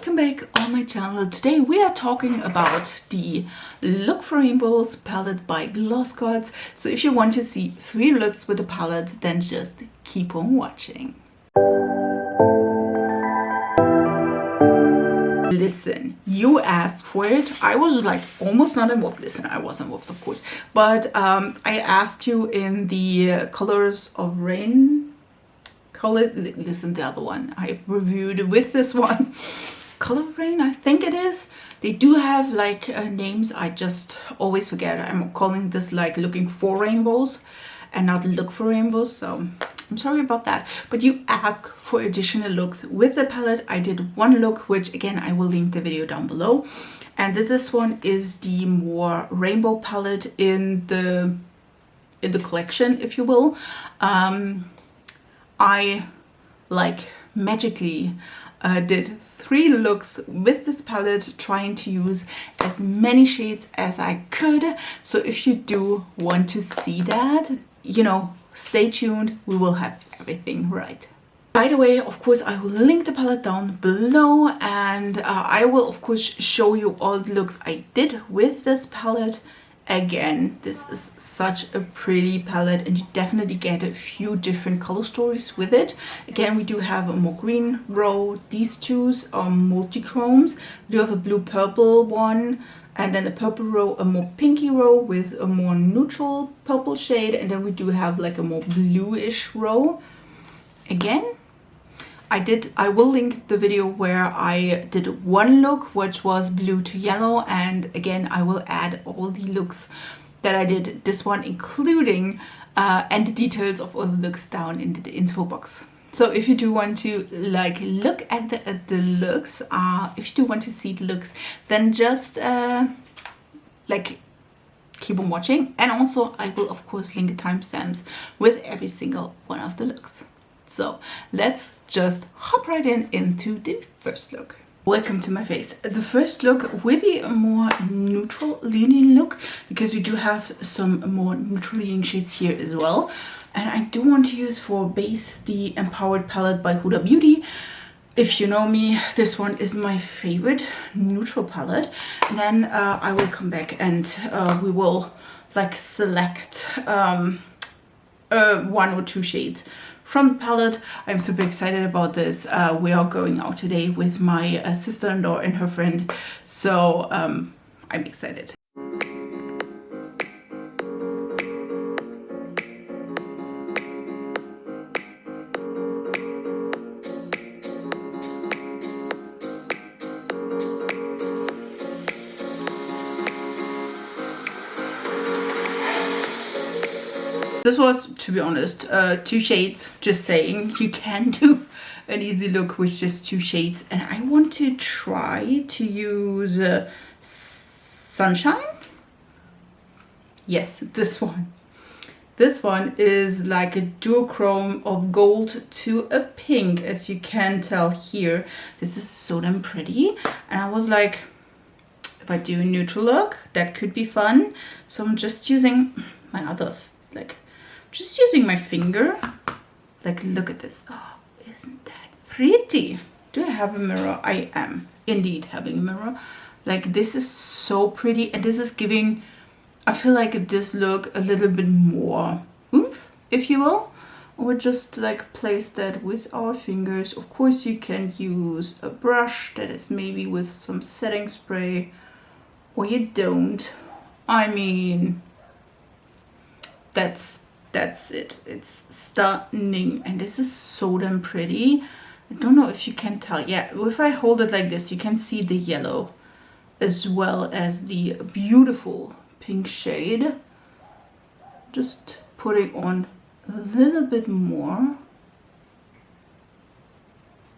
Welcome back on my channel. Today we are talking about the Look for Rainbows palette by GLOSSGODS. So if you want to see 3 looks with the palette, then just keep on watching. Listen, you asked for it. I was like almost not involved. Listen, I was involved, of course, but I asked you in the Colors of Rain. Listen, the other one I reviewed with this one, Color of Rain, I think it is. They do have like names I just always forget. I'm calling this like Looking for Rainbows and not Look for Rainbows, so I'm sorry about that. But you asked for additional looks with the palette. I did one look, which again I will link the video down below, and this one is the more rainbow palette in the collection, if you will. I like magically did 3 looks with this palette, trying to use as many shades as I could. So if you do want to see that, you know, stay tuned, we will have everything right. By the way, of course, I will link the palette down below, and I will of course show you all the looks I did with this palette. Again, this is such a pretty palette, and you definitely get a few different color stories with it. Again, we do have a more green row. These two are multi-chromes. We do have a blue-purple one, and then a purple row, a more pinky row with a more neutral purple shade, and then we do have like a more bluish row. Again, I will link the video where I did one look, which was blue to yellow, and again I will add all the looks that I did this one, including and the details of all the looks down in the info box. So if you do want to like look at the looks, if you do want to see the looks, then just like keep on watching, and also I will of course link the timestamps with every single one of the looks. So let's just hop right into the first look. Welcome to my face. The first look will be a more neutral leaning look, because we do have some more neutral leaning shades here as well. And I do want to use for base the Empowered palette by Huda Beauty. If you know me, this one is my favorite neutral palette. And then I will come back and we will like select 1 or 2 shades from the palette. I'm super excited about this. We are going out today with my sister-in-law and her friend, so I'm excited. This was, to be honest, 2 shades, just saying. You can do an easy look with just 2 shades. And I want to try to use Sunshine. Yes, this one. This one is like a duochrome of gold to a pink, as you can tell here. This is so damn pretty. And I was like, if I do a neutral look, that could be fun. So I'm just using my other, like, just using my finger. Like, look at this. Oh, isn't that pretty? Do I have a mirror? I am indeed having a mirror. Like, this is so pretty, and this is giving, I feel like this look a little bit more oomph, if you will. Or just like place that with our fingers. Of course, you can use a brush that is maybe with some setting spray, or you don't. I mean, that's it. It's stunning, and this is so damn pretty. I don't know if you can tell. Yeah, if I hold it like this, you can see the yellow as well as the beautiful pink shade. Just putting on a little bit more.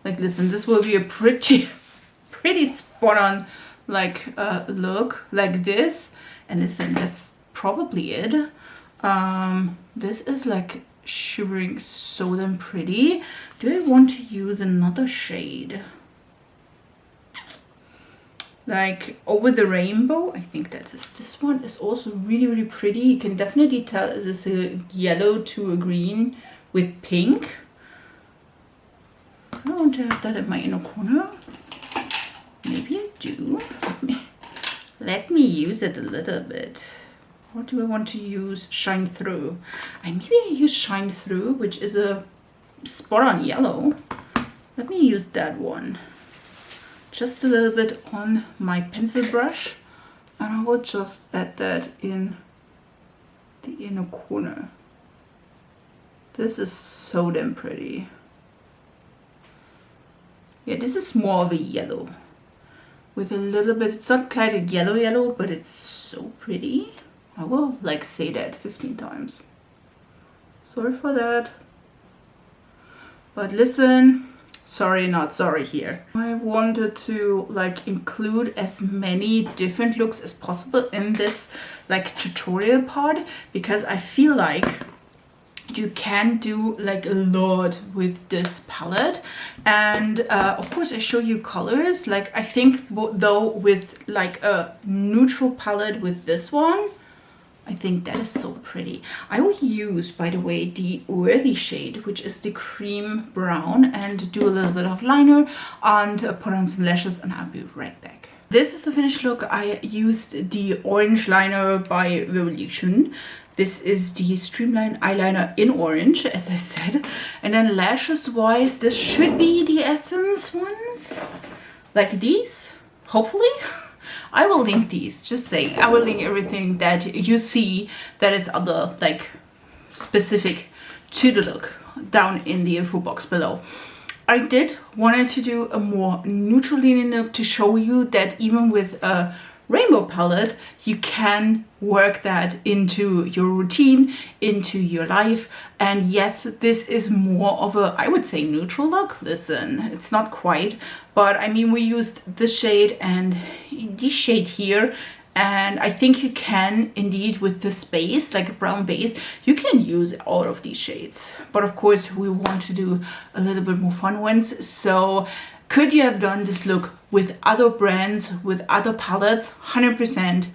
Like, listen, this will be a pretty spot on like look like this. And listen, that's probably it. This is like shimmering so damn pretty. Do I want to use another shade? Like Over the Rainbow? I think that is, this one is also really pretty. You can definitely tell this is a yellow to a green with pink. I want to have that in my inner corner. maybe I do. Let me use it a little bit. What do I want to use? Shine Through. Maybe I use Shine Through, which is a spot on yellow. Let me use that one. Just a little bit on my pencil brush. And I will just add that in the inner corner. This is so damn pretty. Yeah, this is more of a yellow. With a little bit, it's not quite a yellow, but it's so pretty. I will like say that 15 times. Sorry for that. But listen, sorry, not sorry here. I wanted to like include as many different looks as possible in this like tutorial part, because I feel like you can do like a lot with this palette. And of course I show you colors. Like I think though with like a neutral palette with this one, I think that is so pretty. I will use, by the way, the Worthy shade, which is the cream brown, and do a little bit of liner and put on some lashes, and I'll be right back. This is the finished look. I used the orange liner by Revolution. This is the Streamline eyeliner in orange, as I said. And then lashes wise, this should be the Essence ones, like these, hopefully. I will link these, just saying. I will link everything that you see that is other, like, specific to the look down in the info box below. I did wanted to do a more neutral leaning look to show you that even with a rainbow palette, you can work that into your routine, into your life. And yes, this is more of a, I would say, neutral look. Listen, it's not quite, but I mean, we used this shade and this shade here. And I think you can indeed, with this base, like a brown base, you can use all of these shades. But of course, we want to do a little bit more fun ones. So could you have done this look with other brands, with other palettes? 100%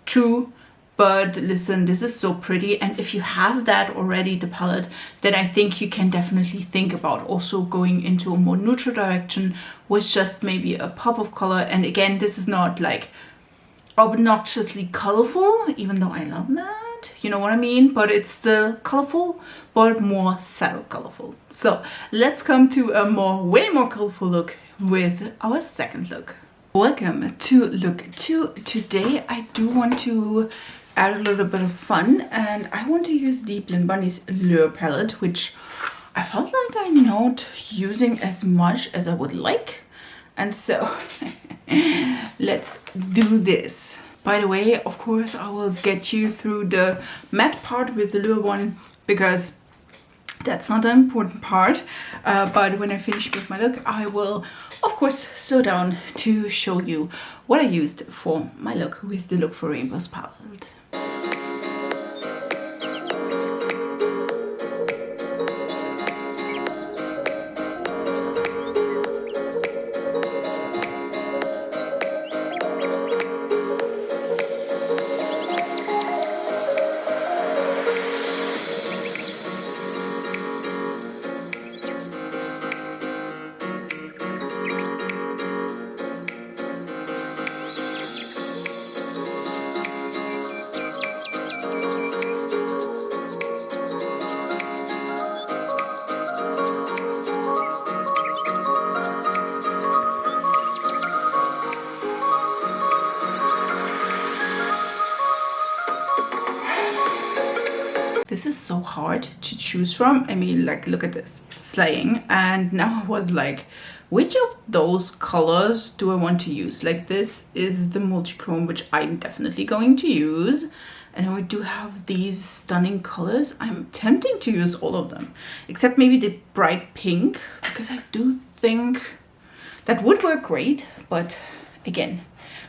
true. But listen, this is so pretty. And if you have that already, the palette, then I think you can definitely think about also going into a more neutral direction with just maybe a pop of color. And again, this is not like obnoxiously colorful, even though I love that, you know what I mean? But it's still colorful, but more subtle colorful. So let's come to a way more colorful look with our second look. Welcome to look 2. Today I do want to add a little bit of fun, and I want to use the Blind Bunny's Lure palette, which I felt like I'm not using as much as I would like. And so let's do this. By the way, of course, I will get you through the matte part with the Lure one, because that's not the important part. But when I finish with my look, I will, of course, slow down to show you what I used for my look with the Look for Rainbows palette. This is so hard to choose from. I mean, like, look at this, slaying. And now I was like, which of those colors do I want to use? Like, this is the multichrome, which I'm definitely going to use. And we do have these stunning colors. I'm tempting to use all of them, except maybe the bright pink, because I do think that would work great. But again,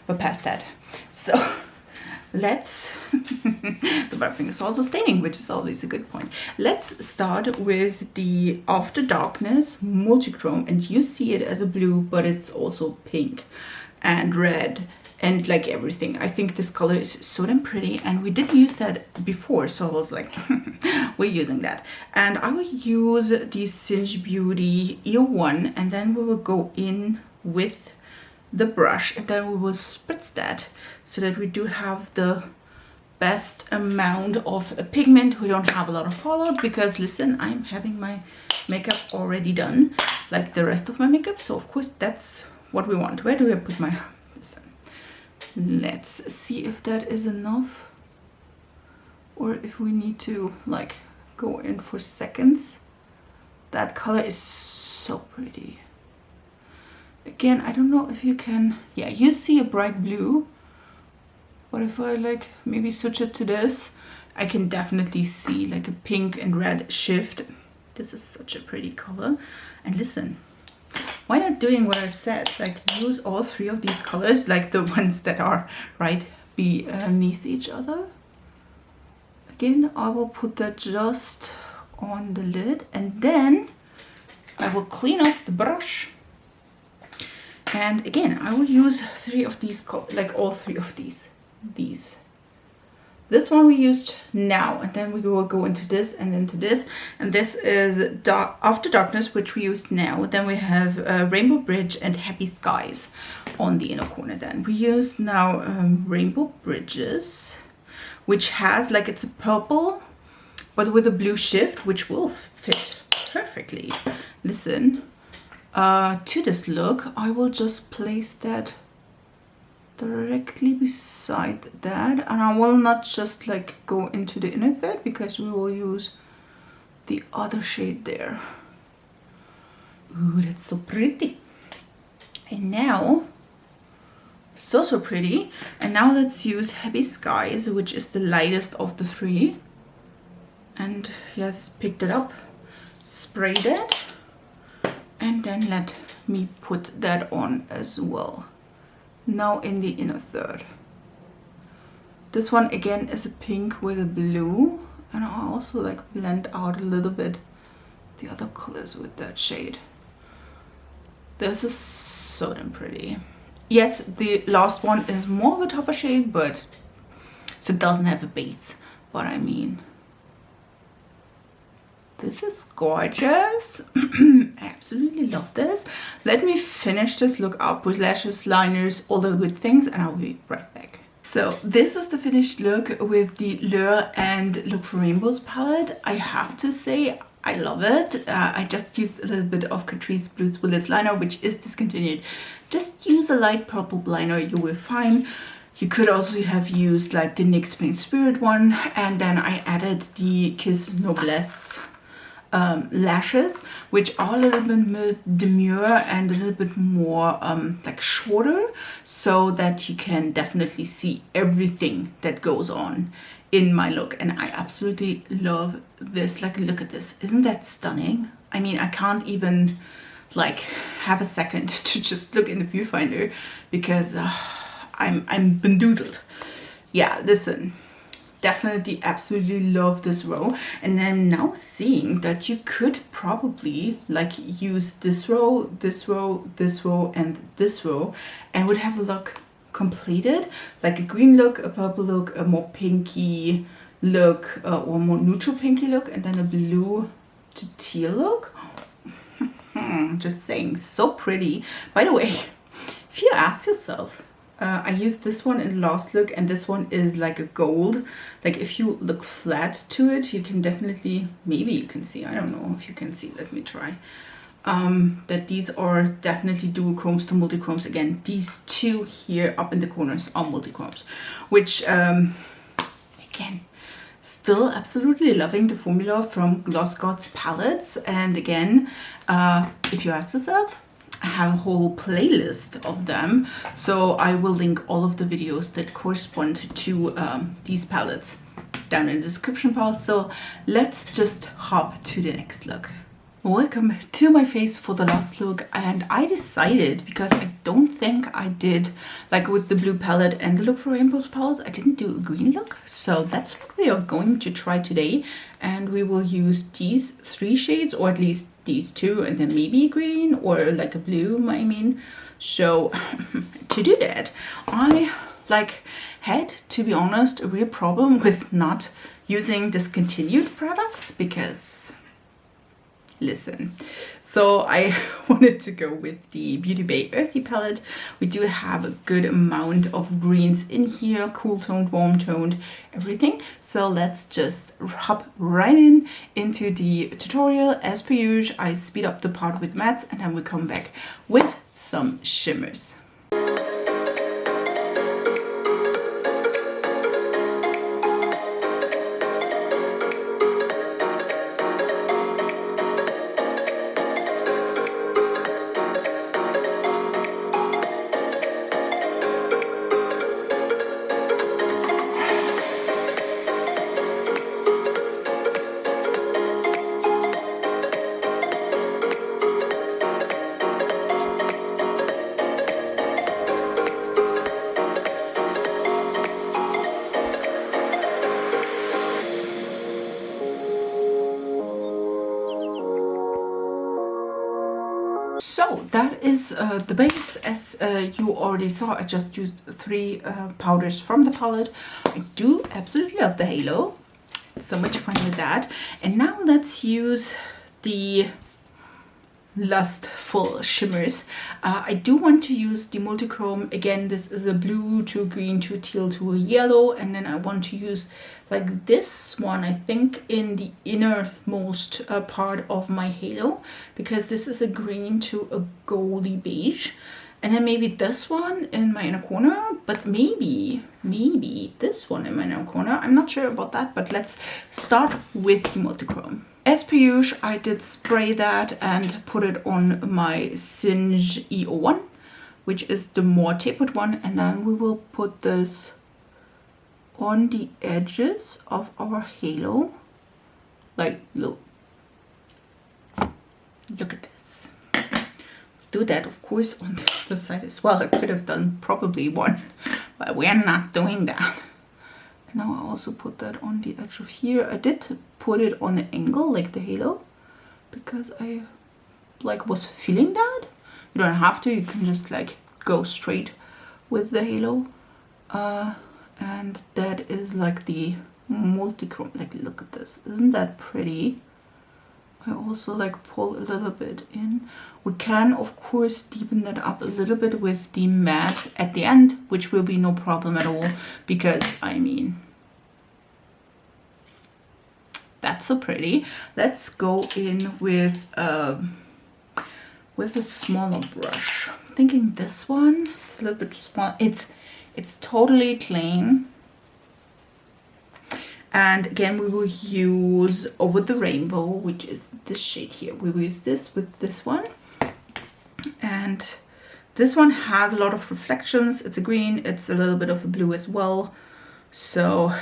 we're past that. So let's, the bright pink is also staining, which is always a good point. Let's start with the After Darkness multichrome, and you see it as a blue, but it's also pink and red and like everything. I think this color is so damn pretty, and we did use that before, so I was like, we're using that. And I will use the Singe Beauty Ear One, and then we will go in with the brush, and then we will spritz that so that we do have the best amount of pigment. We don't have a lot of fallout because listen, I'm having my makeup already done like the rest of my makeup, so of course that's what we want. Where do I put my listen, let's see if that is enough or if we need to like go in for seconds. That color is so pretty. Again, I don't know if you can, yeah, you see a bright blue, but if I like maybe switch it to this, I can definitely see like a pink and red shift. This is such a pretty color. And listen, why not doing what I said, like use all three of these colors, like the ones that are right beneath each other. Again, I will put that just on the lid, and then I will clean off the brush. And again, I will use three of these, like all three of these. This one we used now, and then we will go into this and into this. And this is After Darkness, which we used now. Then we have Rainbow Bridge and Happy Skies on the inner corner. Then we use now Rainbow Bridges, which has like, it's a purple, but with a blue shift, which will fit perfectly. Listen. To this look, I will just place that directly beside that, and I will not just like go into the inner third because we will use the other shade there. Ooh, that's so pretty. And now, so pretty. And now let's use Happy Skies, which is the lightest of the three. And yes, pick that up, spray that. And then let me put that on as well. Now in the inner third. This one again is a pink with a blue. And I also like blend out a little bit the other colors with that shade. This is so damn pretty. Yes, the last one is more of a topper shade, but so it doesn't have a base. But I mean, this is gorgeous. I absolutely love this. Let me finish this look up with lashes, liners, all the good things, and I'll be right back. So this is the finished look with the Lure and Look for Rainbows palette. I have to say, I love it. I just used a little bit of Catrice Blues Willis liner, which is discontinued. Just use a light purple liner, you will find. You could also have used like the NYX Spring Spirit one, and then I added the Kiss Noblesse lashes, which are a little bit more demure and a little bit more like shorter, so that you can definitely see everything that goes on in my look. And I absolutely love this. Like, look at this, isn't that stunning? I mean, I can't even like have a second to just look in the viewfinder because I'm bedoodled. Yeah, listen, definitely absolutely love this row. And I'm now seeing that you could probably like use this row, this row, this row, and this row, and would have a look completed, like a green look, a purple look, a more pinky look, or more neutral pinky look, and then a blue to teal look. Just saying, so pretty. By the way, if you ask yourself, I used this one in the last look, and this one is like a gold. Like, if you look flat to it, you can definitely, maybe you can see, I don't know if you can see, let me try, that these are definitely duochromes to multichromes. Again, these two here up in the corners are multichromes, which again, still absolutely loving the formula from GLOSSGODS palettes. And again, if you ask yourself, I have a whole playlist of them, so I will link all of the videos that correspond to these palettes down in the description box. So let's just hop to the next look. Welcome to my face for the last look, and I decided, because I don't think I did, like with the blue palette and the Look for Rainbows palettes, I didn't do a green look. So that's what we are going to try today, and we will use these three shades, or at least these two, and then maybe a green or like a blue, I mean. So to do that, I had, to be honest, a real problem with not using discontinued products, because listen. So I wanted to go with the Beauty Bay Earthy palette. We do have a good amount of greens in here, cool toned, warm toned, everything. So let's just hop right into the tutorial. As per usual, I speed up the part with mattes and then we come back with some shimmers. So that is the base. As you already saw, I just used 3 powders from the palette. I do absolutely love the halo. So much fun with that. And now let's use the lustful shimmers. I do want to use the multichrome. Again, this is a blue to a green to a teal to a yellow, and then I want to use like this one, I think, in the innermost part of my halo, because this is a green to a goldy beige, and then maybe this one in my inner corner, but maybe this one in my inner corner. I'm not sure about that, but let's start with the multichrome. As per usual, I did spray that and put it on my Singe E01, which is the more tapered one, and then we will put this on the edges of our halo. Like, look at this. Do that, of course, on the side as well. I could have done probably one, but we're not doing that. Now I also put that on the edge of here. I did put it on an angle like the halo because I like was feeling that. You don't have to, you can just like go straight with the halo. And that is like the multichrome. Like, look at this, isn't that pretty? I also like pull a little bit in. We can of course deepen that up a little bit with the matte at the end, which will be no problem at all, because I mean, that's so pretty. Let's go in with a smaller brush. I'm thinking this one, it's a little bit small. It's totally clean. And again, we will use Over the Rainbow, which is this shade here. We will use this with this one. And this one has a lot of reflections. It's a green, it's a little bit of a blue as well. So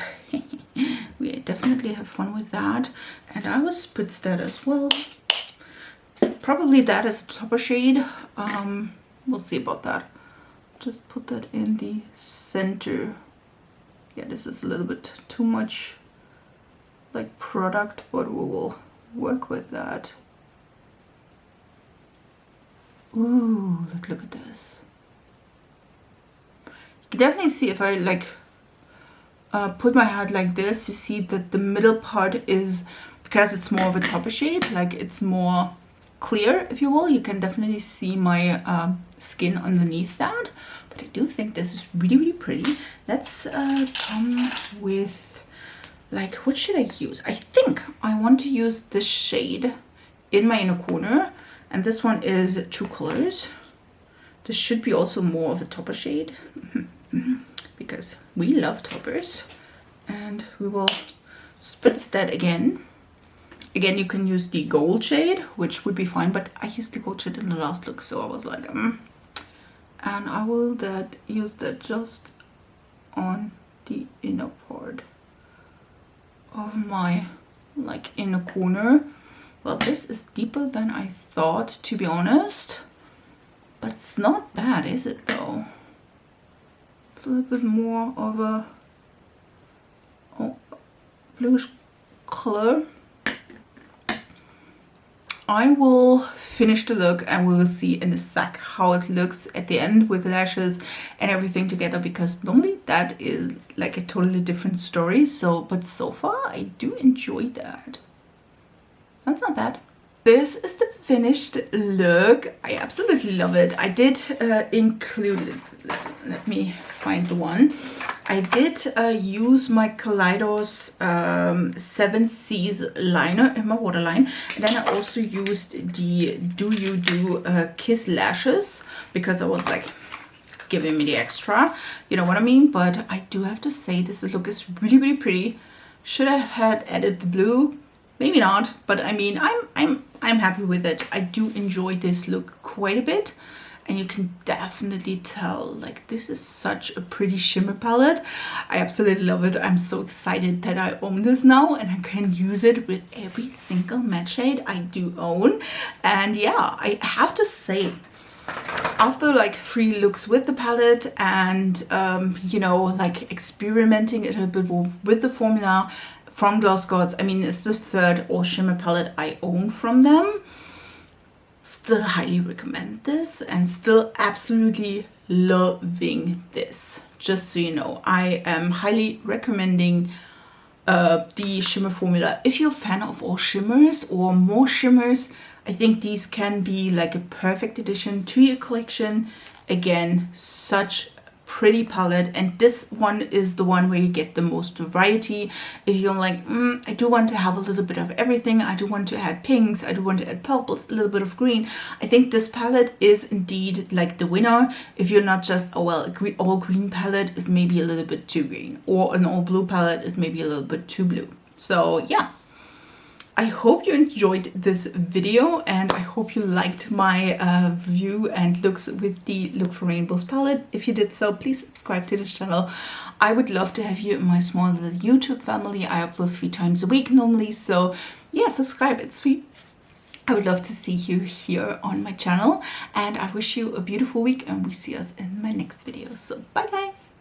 we definitely have fun with that. And I will spritz that as well. Probably that is a topper shade. We'll see about that. Just put that in the center. Yeah, this is a little bit too much like product, but we will work with that. Ooh, look at this. You can definitely see if I like put my hand like this, you see that the middle part is, because it's more of a topper shade, like it's more clear, if you will. You can definitely see my skin underneath that. But I do think this is really, really pretty. Let's come with, like, what should I use? I think I want to use this shade in my inner corner. And this one is True Colors. This should be also more of a topper shade because we love toppers. And we will spritz that again. Again, you can use the gold shade, which would be fine, but I used the gold shade in the last look, so I was like, And I will use that just on the inner part of my like inner corner. Well, this is deeper than I thought, to be honest, but it's not bad, is it though? It's a little bit more of a bluish color. I will finish the look and we will see in a sec how it looks at the end with lashes and everything together, because normally that is like a totally different story. So, but so far I do enjoy that. That's not bad. This is the finished look. I absolutely love it. I did include it. Let me find the one. I did use my Kaleidos 7 C's liner in my waterline. And then I also used the Do You Do Kiss lashes because I was like, giving me the extra. You know what I mean? But I do have to say this look is really, really pretty. Should I have had added the blue? Maybe not, but I mean, I'm happy with it. I do enjoy this look quite a bit, and you can definitely tell, like, this is such a pretty shimmer palette. I absolutely love it. I'm so excited that I own this now, and I can use it with every single matte shade I do own. And yeah, I have to say, after like 3 looks with the palette and you know, like experimenting a little bit more with the formula from GLOSSGODS, I mean, it's the 3rd all shimmer palette I own from them. Still highly recommend this and still absolutely loving this. Just so you know, I am highly recommending the shimmer formula. If you're a fan of all shimmers or more shimmers, I think these can be like a perfect addition to your collection. Again, such pretty palette, and this one is the one where you get the most variety. If you're like, I do want to have a little bit of everything, I do want to add pinks, I do want to add purples, a little bit of green, I think this palette is indeed like the winner. If you're not just, oh well, all green palette is maybe a little bit too green, or an all blue palette is maybe a little bit too blue. So yeah, I hope you enjoyed this video, and I hope you liked my review and looks with the Look for Rainbows palette. If you did so, please subscribe to this channel. I would love to have you in my small little YouTube family. I upload 3 times a week normally, so yeah, subscribe, it's free. I would love to see you here on my channel, and I wish you a beautiful week, and we see us in my next video. So bye guys!